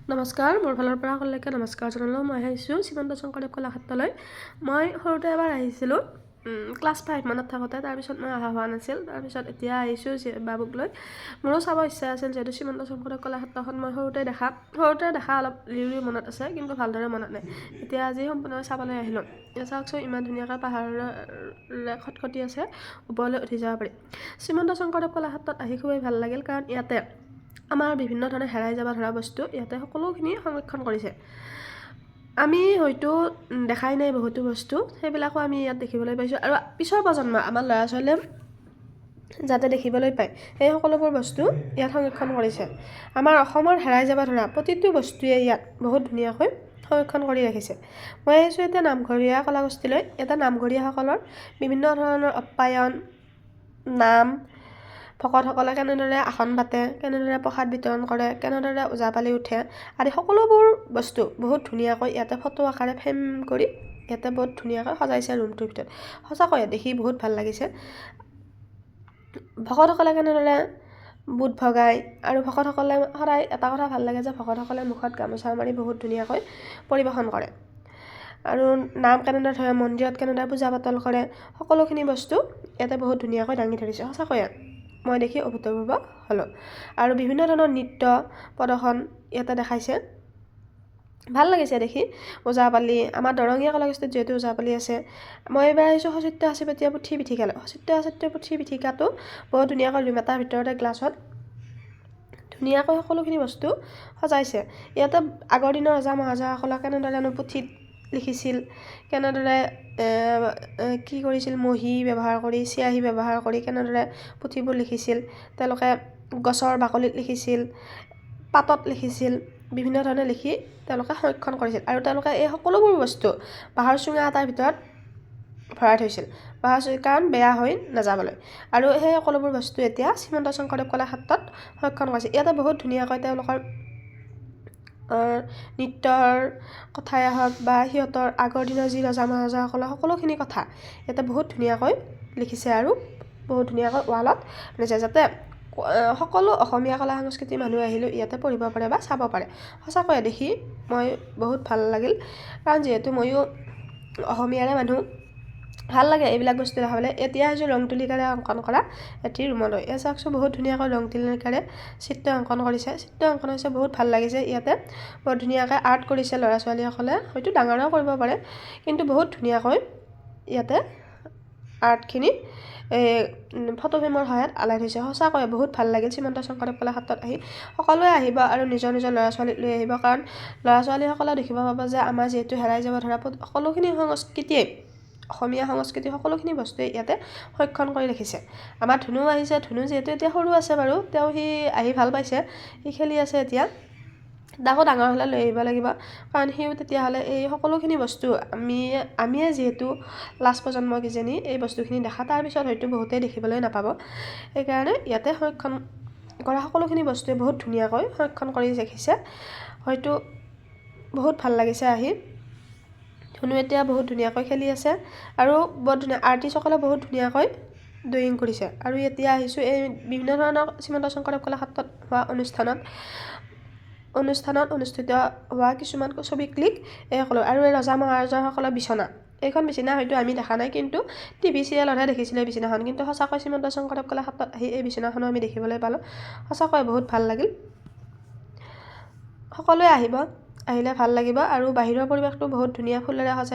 নমস্কাৰ, মোৰ ফালৰ পৰা সকলোকে নমস্কাৰ জনালোঁ। মই আহিছোঁ শ্ৰীমন্ত শংকৰদেৱ কলাক্ষেত্ৰলৈ। মই সৰুতে এবাৰ আহিছিলোঁ, ক্লাছ 5 মানত থাকোঁতে। তাৰপিছত মই অহা হোৱা নাছিল। তাৰপিছত এতিয়া আহিছোঁ বাবুক লৈ। মোৰো চাব ইচ্ছা আছিল, যিহেতু শ্ৰীমন্ত শংকৰদেৱ কলাক্ষেত্ৰখন মই সৰুতে দেখা অলপ লিৰি মনত আছে, কিন্তু ভালদৰে মনত নাই। এতিয়া আজি সম্পূৰ্ণকৈ চাবলৈ আহিলোঁ। চাওকচোন, ইমান ধুনীয়াকৈ পাহাৰেৰে খটখটি আছে, ওপৰলৈ উঠি যাব পাৰি। শ্ৰীমন্ত শংকৰদেৱ কলাক্ষেত্ৰত আহি খুবেই ভাল লাগিল, কাৰণ ইয়াতে আমাৰ বিভিন্ন ধৰণে হেৰাই যাব ধৰা বস্তু ইয়াতে সকলোখিনি সংৰক্ষণ কৰিছে। আমি হয়তো দেখাই নাই বহুতো বস্তু, সেইবিলাকো আমি ইয়াত দেখিবলৈ পাইছোঁ। আৰু পিছৰ প্ৰজন্ম আমাৰ ল'ৰা ছোৱালীয়ে যাতে দেখিবলৈ পায়, সেই সকলোবোৰ বস্তু ইয়াত সংৰক্ষণ কৰিছে। আমাৰ অসমৰ হেৰাই যাব ধৰা প্ৰতিটো বস্তুৱে ইয়াত বহুত ধুনীয়াকৈ সংৰক্ষণ কৰি ৰাখিছে। মই আহিছোঁ এতিয়া নামঘৰীয়া কলাগোষ্ঠীলৈ। এটা নামঘৰীয়াসকলৰ বিভিন্ন ধৰণৰ আপ্যায়ন, নাম, ভকতসকলে কেনেদৰে আসন পাতে, কেনেদৰে প্ৰসাদ বিতৰণ কৰে, কেনেদৰে ওজাপালি উঠে আদি সকলোবোৰ বস্তু বহুত ধুনীয়াকৈ ইয়াতে ফটো আকাৰে ফ্ৰেম কৰি ইয়াতে বহুত ধুনীয়াকৈ সজাইছে ৰুমটোৰ ভিতৰত। সঁচাকৈয়ে দেখি বহুত ভাল লাগিছে। ভকতসকলে কেনেদৰে বুট ভগায়, আৰু ভকতসকলে সদায় এটা কথা ভাল লাগে যে ভকতসকলে মুখত গামোচা মাৰি বহুত ধুনীয়াকৈ পৰিৱেশন কৰে। আৰু নাম কেনেদৰে ধৰে, মন্দিৰত কেনেদৰে পূজা পাতল কৰে, সকলোখিনি বস্তু ইয়াতে বহুত ধুনীয়াকৈ দাঙি ধৰিছে। সঁচাকৈয়ে মই দেখি অভূতপূৰ্ব হ'লোঁ। আৰু বিভিন্ন ধৰণৰ নৃত্য প্ৰদৰ্শন ইয়াতে দেখাইছে, ভাল লাগিছে দেখি। ওজাপালি আমাৰ দৰঙীয়া কলাগোষ্ঠীত যিহেতু ওজাপালি আছে। মই এইবাৰ আহিছোঁ সচিত্ৰ সাঁচিপতীয়া পুথি পিঠিকালৈ। সচিত্ৰ সাঁচিপতীয়া পুথি পিঠিকাটো বহুত ধুনীয়াকৈ ৰুম এটাৰ ভিতৰতে গ্লাছত ধুনীয়াকৈ সকলোখিনি বস্তু সজাইছে। ইয়াতে আগৰ দিনৰ ৰজা মহাৰজাসকলে কেনেদৰেনো পুথিত লিখিছিল, কেনেদৰে কি কৰিছিল, মহি ব্যৱহাৰ কৰি, চিয়াহী ব্যৱহাৰ কৰি কেনেদৰে পুথিবোৰ লিখিছিল। তেওঁলোকে গছৰ বাকলিত লিখিছিল, পাতত লিখিছিল, বিভিন্ন ধৰণে লিখি তেওঁলোকে সংৰক্ষণ কৰিছিল। আৰু তেওঁলোকে এই সকলোবোৰ বস্তু বাঁহৰ চুঙা এটাৰ ভিতৰত ভৰাই থৈছিল, কাৰণ বেয়া হৈ নাযাবলৈ। আৰু সেই সকলোবোৰ বস্তু এতিয়া শ্ৰীমন্ত শংকৰদেৱ কলাক্ষেত্ৰত সংৰক্ষণ কৰিছে। ইয়াতে বহুত ধুনীয়াকৈ তেওঁলোকৰ নৃত্যৰ কথাই হওক বা সিহঁতৰ আগৰ দিনৰ যি ৰজা মহাৰজাসকলৰ সকলোখিনি কথা ইয়াতে বহুত ধুনীয়াকৈ লিখিছে, আৰু বহুত ধুনীয়াকৈ ৱালত লিখিছে, যাতে সকলো অসমীয়া কলা সংস্কৃতিৰ মানুহ আহিলেও ইয়াতে পঢ়িব পাৰে বা চাব পাৰে। সঁচাকৈয়ে দেখি মই বহুত ভাল লাগিল, কাৰণ যিহেতু ময়ো অসমীয়াৰে মানুহ, ভাল লাগে এইবিলাক বস্তু দেখাবলৈ। এতিয়া আহিছোঁ ৰং তুলিকাৰে অংকন কৰা এটি ৰুমলৈ। এয়া চাওকচোন, বহুত ধুনীয়াকৈ ৰং তুলিকাৰে চিত্ৰ অংকন কৰিছে। চিত্ৰ অংকন হৈছে বহুত ভাল লাগিছে। ইয়াতে বহুত ধুনীয়াকৈ আৰ্ট কৰিছে ল'ৰা ছোৱালীসকলে, হয়তো ডাঙৰেও কৰিব পাৰে, কিন্তু বহুত ধুনীয়াকৈ ইয়াতে আৰ্টখিনি ফটো ফ্ৰেমৰ সহায়ত আলাই থৈছে। সঁচাকৈয়ে বহুত ভাল লাগিল শ্ৰীমন্ত শংকৰদেৱ কলাক্ষেত্ৰত আহি। সকলোৱে আহিব আৰু নিজৰ নিজৰ ল'ৰা ছোৱালীক লৈ আহিব, কাৰণ ল'ৰা ছোৱালীসকলেও দেখিব পাব যে আমাৰ যিহেতু হেৰাই যাব ধৰা সকলোখিনি সংস্কৃতিয়ে, অসমীয়া সংস্কৃতি সকলোখিনি বস্তুৱে ইয়াতে সংৰক্ষণ কৰি ৰাখিছে। আমাৰ ধুনু আহিছে, ধুনু যিহেতু এতিয়া সৰু আছে বাৰু, সি আহি ভাল পাইছে, সি খেলি আছে এতিয়া। তাকো ডাঙৰ হ'লে লৈ আহিব লাগিব, কাৰণ সিও তেতিয়াহ'লে এই সকলোখিনি বস্তু আমিয়ে যিহেতু লাষ্ট প্ৰজন্ম কিজানি এই বস্তুখিনি দেখা, তাৰপিছত হয়তো বহুতেই দেখিবলৈ নাপাব। সেইকাৰণে ইয়াতে সংৰক্ষণ কৰা সকলোখিনি বস্তুৱে বহুত ধুনীয়াকৈ সংৰক্ষণ কৰি ৰাখিছে। হয়তো বহুত ভাল লাগিছে আহি। ধুনু এতিয়া বহুত ধুনীয়াকৈ খেলি আছে, আৰু বহুত ধুনীয়া আৰ্টিষ্টসকলে বহুত ধুনীয়াকৈ ড্ৰয়িং কৰিছে। আৰু এতিয়া আহিছোঁ এই বিভিন্ন ধৰণৰ শ্ৰীমন্ত শংকৰদেৱ কলাক্ষেত্ৰত হোৱা অনুষ্ঠানত অনুষ্ঠিত হোৱা কিছুমান ছবি ক্লিক এই সকলো। আৰু এই ৰজা মহাৰজাসকলৰ বিচনা, এইখন বিচনা হয়তো আমি দেখা নাই, কিন্তু টিভি চিৰিয়েলতহে দেখিছিলোঁ এই বিচনাখন। কিন্তু সঁচাকৈ শ্ৰীমন্ত শংকৰদেৱ কলাক্ষেত্ৰত আহি এই বিচনাখনো আমি দেখিবলৈ পালোঁ। সঁচাকৈ বহুত ভাল লাগিল। সকলোৱে আহিব, আহিলে ভাল লাগিব। আৰু বাহিৰৰ পৰিৱেশটো বহুত ধুনীয়া, ফুলেৰে সজাই